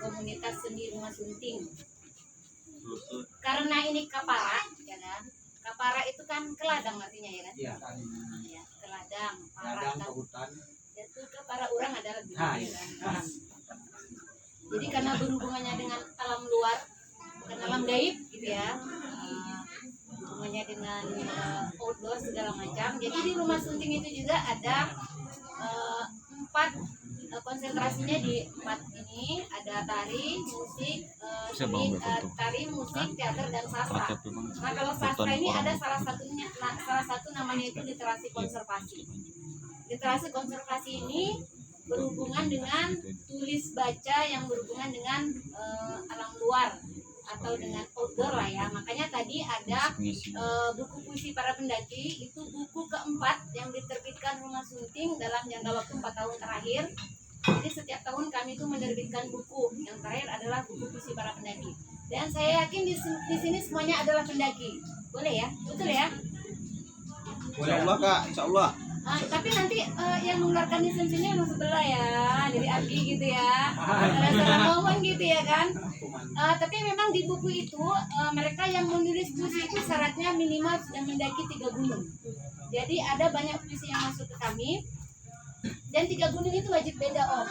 komunitas seni rumah sunting. Karena ini kapara, ya kan? Kapara itu kan keladang artinya ya kan? Iya. Ya, keladang, Ladang kan. ke hutan. Itu kapara orang adalah gunung, ya kan? Jadi karena berhubungannya dengan alam luar, bukan alam gaib gitu ya. Hubungannya dengan outdoor segala macam. Jadi di rumah sunting itu juga ada 4 konsentrasinya di 4 ini, ada tari, musik, tari, musik, teater dan sastra. Nah kalau sastra ini ada salah satu namanya itu literasi konservasi. Literasi konservasi ini berhubungan dengan tulis baca yang berhubungan dengan alam luar atau dengan outdoor lah ya. Makanya tadi ada buku puisi para pendaki, itu buku keempat yang diterbitkan Rumah Sunting dalam jangka waktu 4 tahun terakhir. Jadi setiap tahun kami itu menerbitkan buku. Yang terakhir adalah buku puisi para pendaki. Dan saya yakin di sini semuanya adalah pendaki. Boleh ya? Betul ya? Insya Allah Kak, Insya Allah. Tapi nanti yang mengeluarkan lisensinya yang sebelah ya, dari Abi gitu ya. Salah ngomong gitu ya kan. Tapi memang di buku itu mereka yang menulis puisi itu syaratnya minimal sudah mendaki 3 gunung. Jadi ada banyak puisi yang masuk ke kami. Dan 3 gunung itu wajib beda Om.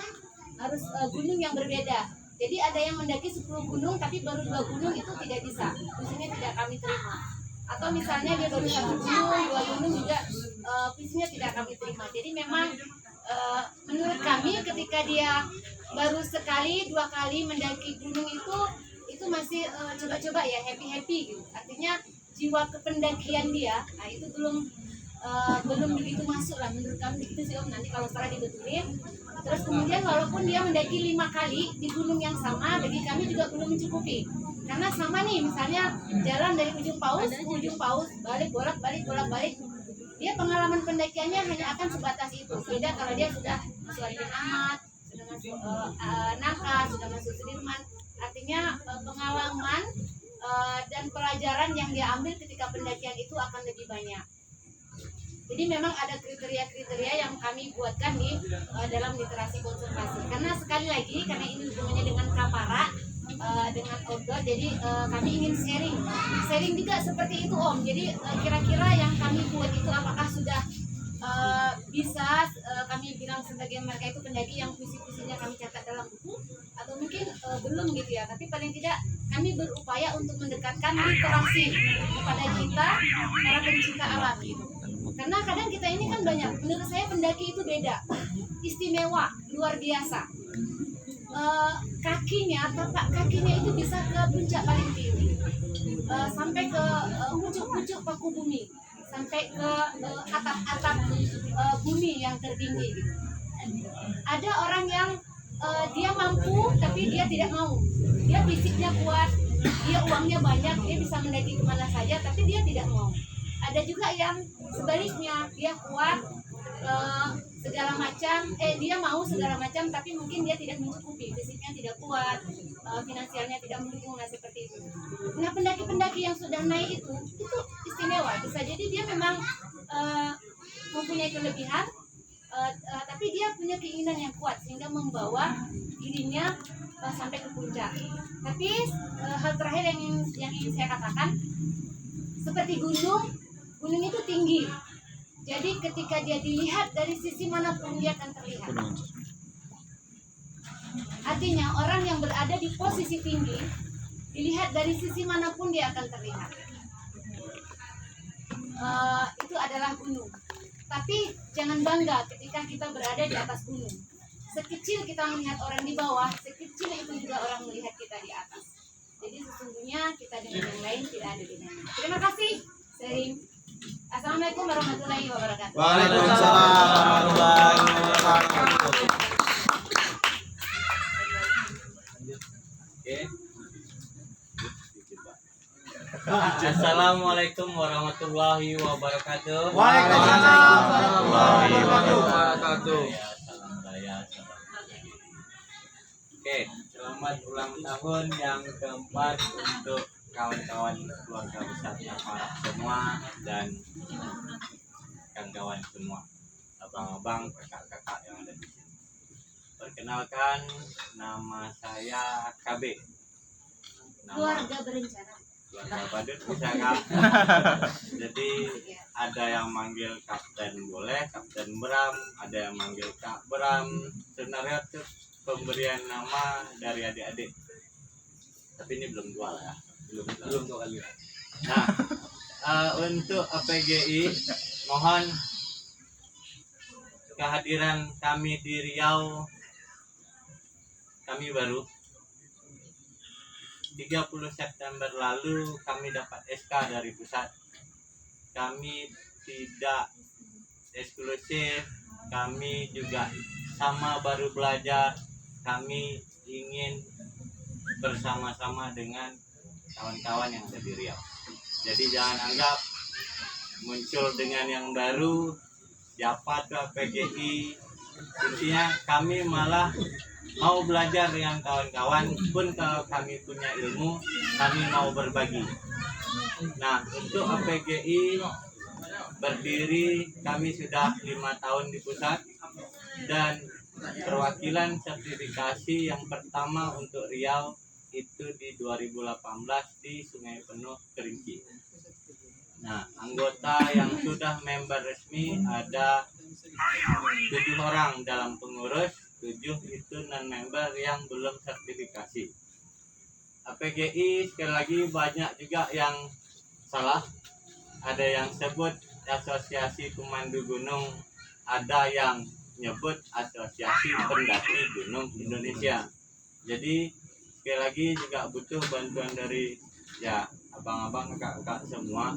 Harus gunung yang berbeda. Jadi ada yang mendaki 10 gunung tapi baru 2 gunung itu tidak bisa. Puisinya tidak kami terima. Atau misalnya dia baru 1 gunung, 2 gunung juga puisinya tidak kami terima. Jadi memang menurut kami ketika dia baru sekali 2 kali mendaki gunung itu masih coba-coba ya, happy gitu. Artinya jiwa kependakian dia, nah itu belum begitu masuk lah menurut kami begitu sih Om. Nanti kalau setelah dibetulin. Terus kemudian walaupun dia mendaki 5 kali di gunung yang sama, bagi kami juga belum mencukupi. Karena sama nih, misalnya jalan dari ujung paus ke ujung paus, bolak-balik. Dia pengalaman pendakiannya hanya akan sebatas itu. Beda kalau dia sudah masuk Arifin Ahmad, sudah masuk Naka, sudah masuk Sudirman. Artinya pengalaman dan pelajaran yang dia ambil ketika pendakian itu akan lebih banyak. Jadi memang ada kriteria-kriteria yang kami buatkan di dalam literasi konservasi. Karena sekali lagi, karena ini hubungannya dengan kapara, dengan outdoor, jadi kami ingin sharing juga seperti itu Om. Jadi kira-kira yang kami buat itu apakah sudah bisa kami bilang sebagai mereka itu pendaki yang puisi-puisinya kami catat dalam buku, atau mungkin belum gitu ya. Tapi paling tidak kami berupaya untuk mendekatkan literasi kepada kita para pencinta alam gitu. Karena kadang kita ini kan banyak, menurut saya pendaki itu beda, istimewa, luar biasa. Tapak kakinya itu bisa ke puncak paling tinggi, sampai ke pucuk-pucuk paku bumi, sampai ke atap-atap bumi yang tertinggi gitu. Ada orang yang dia mampu tapi dia tidak mau, dia fisiknya kuat, dia uangnya banyak, dia bisa mendaki kemana saja tapi dia tidak mau. Ada juga yang sebaliknya, dia kuat segala macam, dia mau segala macam tapi mungkin dia tidak mencukupi, fisiknya tidak kuat, finansialnya tidak mendukung, seperti itu. Nah pendaki-pendaki yang sudah naik itu istimewa, bisa jadi dia memang mempunyai kelebihan, tapi dia punya keinginan yang kuat sehingga membawa dirinya sampai ke puncak. Tapi hal terakhir yang ingin saya katakan, seperti gunung itu tinggi. Jadi ketika dia dilihat dari sisi manapun dia akan terlihat. Artinya orang yang berada di posisi tinggi dilihat dari sisi manapun dia akan terlihat. Itu adalah gunung. Tapi jangan bangga ketika kita berada di atas gunung. Sekecil kita melihat orang di bawah, sekecil itu juga orang melihat kita di atas. Jadi sesungguhnya kita dengan yang lain tidak ada bedanya. Terima kasih sharing. Assalamualaikum warahmatullahi wabarakatuh. Waalaikumsalam warahmatullahi wabarakatuh. Assalamualaikum warahmatullahi wabarakatuh. Waalaikumsalam warahmatullahi wabarakatuh. Oke, selamat ulang tahun yang keempat untuk kawan-kawan keluarga besar Kapara semua dan kawan-kawan semua, abang-abang, kakak-kakak yang ada di sini. Perkenalkan, nama saya KB. Keluarga berencana. Keluarga badut bisa Kak. Jadi ada yang manggil Kapten boleh, Kapten Bram, ada yang manggil Kak Bram. Sebenarnya itu pemberian nama dari adik-adik. Tapi ini belum dua ya, belum 2 kali. Nah, untuk APGI mohon kehadiran kami di Riau. Kami baru 30 September lalu kami dapat SK dari pusat. Kami tidak eksklusif, kami juga sama baru belajar. Kami ingin bersama-sama dengan kawan-kawan yang ada di Riau. Jadi jangan anggap muncul dengan yang baru siapa tuh PGI. Intinya kami malah mau belajar dengan kawan-kawan, pun kalau kami punya ilmu kami mau berbagi. Nah, untuk APGI berdiri kami sudah 5 tahun di pusat, dan perwakilan sertifikasi yang pertama untuk Riau itu di 2018 di Sungai Penuh Kerinci. Nah, anggota yang sudah member resmi ada 7 orang dalam pengurus, 7 itu non-member yang belum sertifikasi. APGI sekali lagi banyak juga yang salah. Ada yang sebut Asosiasi Pemandu Gunung, ada yang nyebut Asosiasi Pendaki Gunung Indonesia. Jadi sekali lagi juga butuh bantuan dari ya abang-abang, kakak-kakak semua.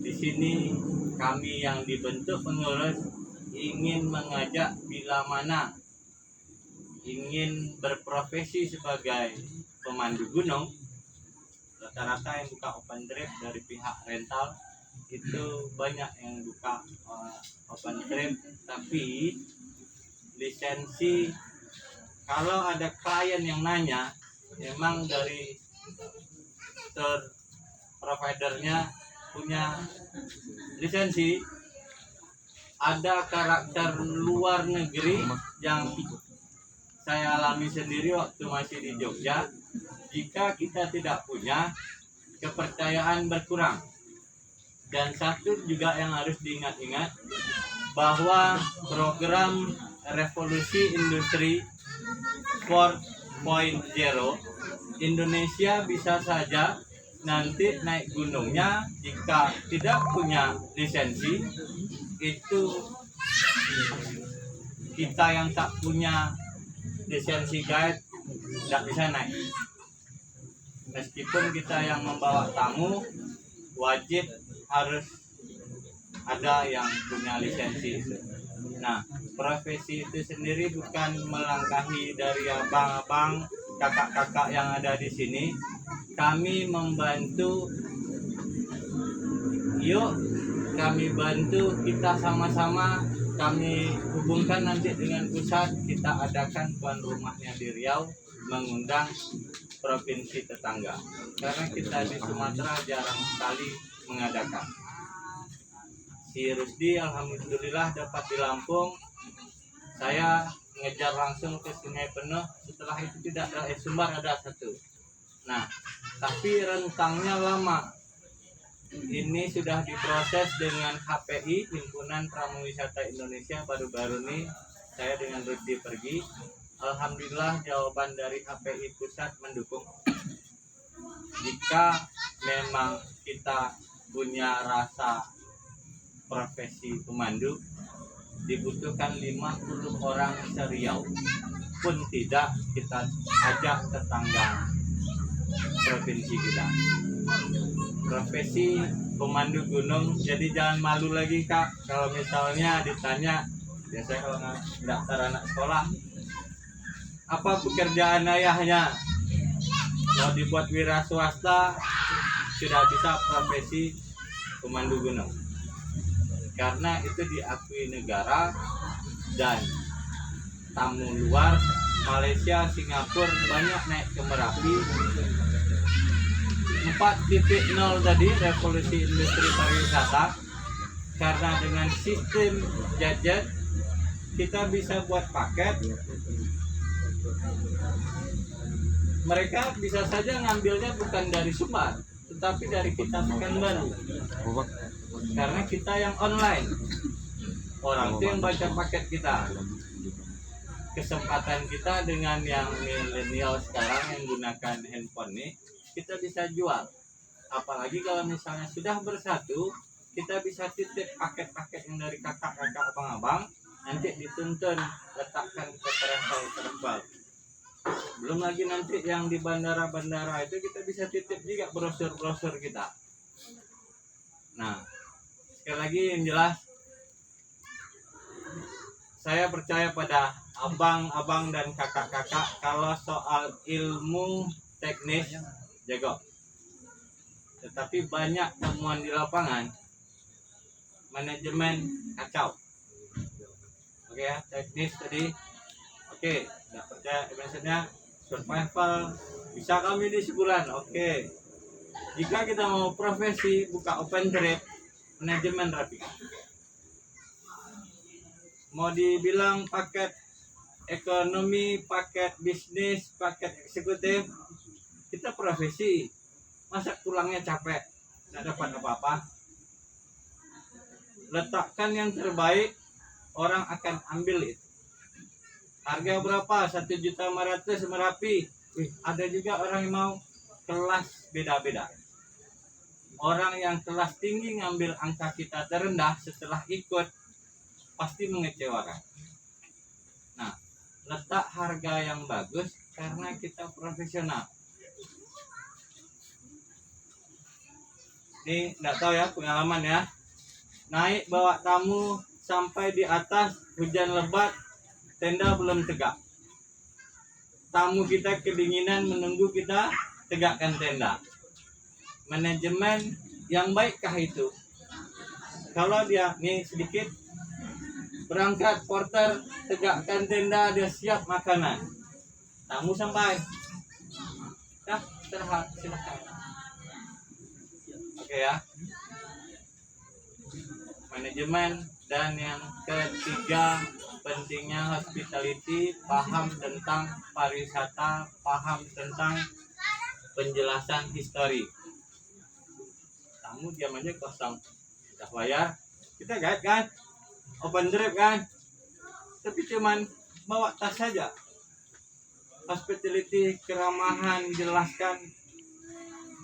Di sini kami yang dibentuk pengurus ingin mengajak bila mana ingin berprofesi sebagai pemandu gunung. Rata-rata yang buka open trip dari pihak rental itu banyak yang buka open trip, tapi lisensi kalau ada klien yang nanya, memang dari tour providernya punya lisensi. Ada karakter luar negeri yang saya alami sendiri waktu masih di Jogja. Jika kita tidak punya, kepercayaan berkurang. Dan satu juga yang harus diingat-ingat, bahwa program revolusi industri 4.0 Indonesia bisa saja nanti naik gunungnya jika tidak punya lisensi. Itu kita yang tak punya lisensi guide tidak bisa naik. Meskipun kita yang membawa tamu, wajib harus ada yang punya lisensi itu. Nah, profesi itu sendiri bukan melangkahi dari abang-abang, kakak-kakak yang ada di sini. Kami membantu, yuk kami bantu, kita sama-sama, kami hubungkan nanti dengan pusat, kita adakan tuan rumahnya di Riau, mengundang provinsi tetangga. Karena kita di Sumatera jarang sekali mengadakan. Si Rusdi alhamdulillah dapat di Lampung. Saya ngejar langsung ke Sungai Penuh, setelah itu tidak ada Sumbar ada 1. Nah, tapi rentangnya lama. Ini sudah diproses dengan HPI, Himpunan Pramuwisata Indonesia. Baru-baru ini saya dengan Rusdi pergi. Alhamdulillah jawaban dari HPI pusat mendukung. Jika memang kita punya rasa profesi pemandu, dibutuhkan 50 orang se-Riau. Pun tidak, kita ajak tetangga provinsi kita. Profesi pemandu gunung, jadi jangan malu lagi Kak. Kalau misalnya ditanya, biasanya kalau daftar anak sekolah, apa pekerjaan ayahnya? Mau dibuat wira swasta, sudah bisa profesi pemandu gunung. Karena itu diakui negara, dan tamu luar, Malaysia, Singapura banyak naik ke Merapi. 4.0 tadi revolusi industri pariwisata, karena dengan sistem jet kita bisa buat paket. Mereka bisa saja ngambilnya bukan dari Sumbar, tetapi dari kita Pekanbaru. Karena kita yang online. Orang itu yang baca paket kita. Kesempatan kita dengan yang milenial sekarang yang gunakan handphone nih, kita bisa jual. Apalagi kalau misalnya sudah bersatu, kita bisa titip paket-paket yang dari kakak-kakak abang-abang, nanti dituntun, letakkan ke travel terbang. Belum lagi nanti yang di bandara-bandara itu kita bisa titip juga brosur-brosur kita. Nah, sekali lagi yang jelas, saya percaya pada abang-abang dan kakak-kakak kalau soal ilmu teknis jago. Tetapi banyak temuan di lapangan, manajemen kacau. Oke ya, teknis tadi. Oke, nggak percaya maksudnya survival bisa kami di sebulan. Oke, jika kita mau profesi buka open trade, manajemen rapi. Mau dibilang paket ekonomi, paket bisnis, paket eksekutif, kita profesi. Masa tulangnya capek, nggak dapat apa-apa. Letakkan yang terbaik, orang akan ambil itu. Harga berapa? 1.500.000 Merapi. Ada juga orang yang mau kelas beda-beda. Orang yang kelas tinggi ngambil angka kita terendah setelah ikut pasti mengecewakan. Nah, letak harga yang bagus karena kita profesional. Ini nggak tahu ya pengalaman ya. Naik bawa tamu sampai di atas hujan lebat, tenda belum tegak. Tamu kita kedinginan menunggu kita tegakkan tenda. Manajemen yang baikkah itu? Kalau dia nih sedikit berangkat porter tegakkan tenda, dia siap makanan. Tamu sampai. Dah, istirahat, silakan. Oke ya. Manajemen. Dan yang ketiga, pentingnya hospitality, paham tentang pariwisata, paham tentang penjelasan histori. Tamu diam aja kosong, udah bayar, kita guide kan, open trip kan, tapi cuman bawa tas saja. Hospitality, keramahan, jelaskan.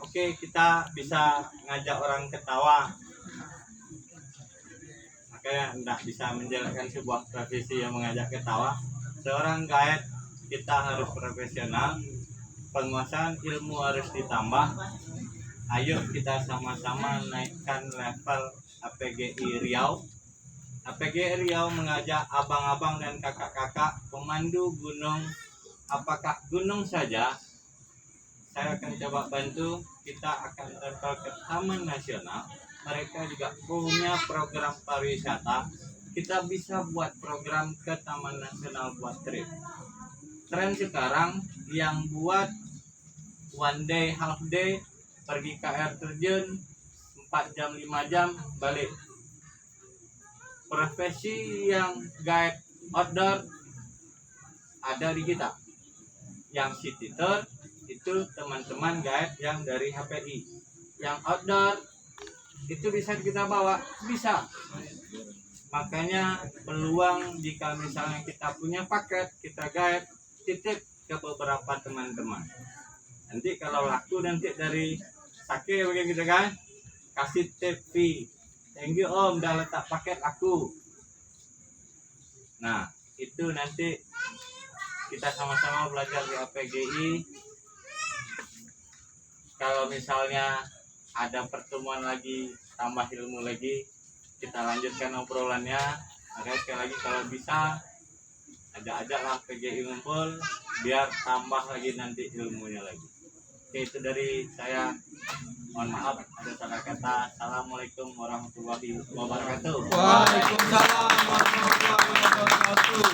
Oke, kita bisa ngajak orang ketawa. Makanya tidak bisa menjalankan sebuah profesi yang mengajak ketawa. Seorang guide kita harus profesional, penguasaan ilmu harus ditambah. Ayo kita sama-sama naikkan level APGI Riau. APGI Riau mengajak abang-abang dan kakak-kakak pemandu gunung. Apakah gunung saja? Saya akan coba bantu. Kita akan travel ke Taman Nasional. Mereka juga punya program pariwisata. Kita bisa buat program ke Taman Nasional buat trip. Tren sekarang yang buat one day, half day, pergi ke air terjun 4 jam, 5 jam, balik. Profesi yang guide outdoor ada di kita. Yang city tour itu teman-teman guide yang dari HPI. Yang outdoor itu bisa kita bawa, bisa. Makanya peluang jika misalnya kita punya paket, kita guide, titip ke beberapa teman-teman. Nanti kalau laku nanti dari Sake bagaimana gitu kan, kasih tip fee. Thank you om, udah letak paket laku. Nah itu nanti kita sama-sama belajar di APGI. Kalau misalnya ada pertemuan lagi, tambah ilmu lagi, kita lanjutkan obrolannya. Makanya sekali lagi kalau bisa ajak lah PGI ngumpul biar tambah lagi nanti ilmunya lagi. Oke, itu dari saya. Mohon maaf ada salah kata. Assalamualaikum warahmatullahi wabarakatuh. Waalaikumsalam warahmatullahi wabarakatuh.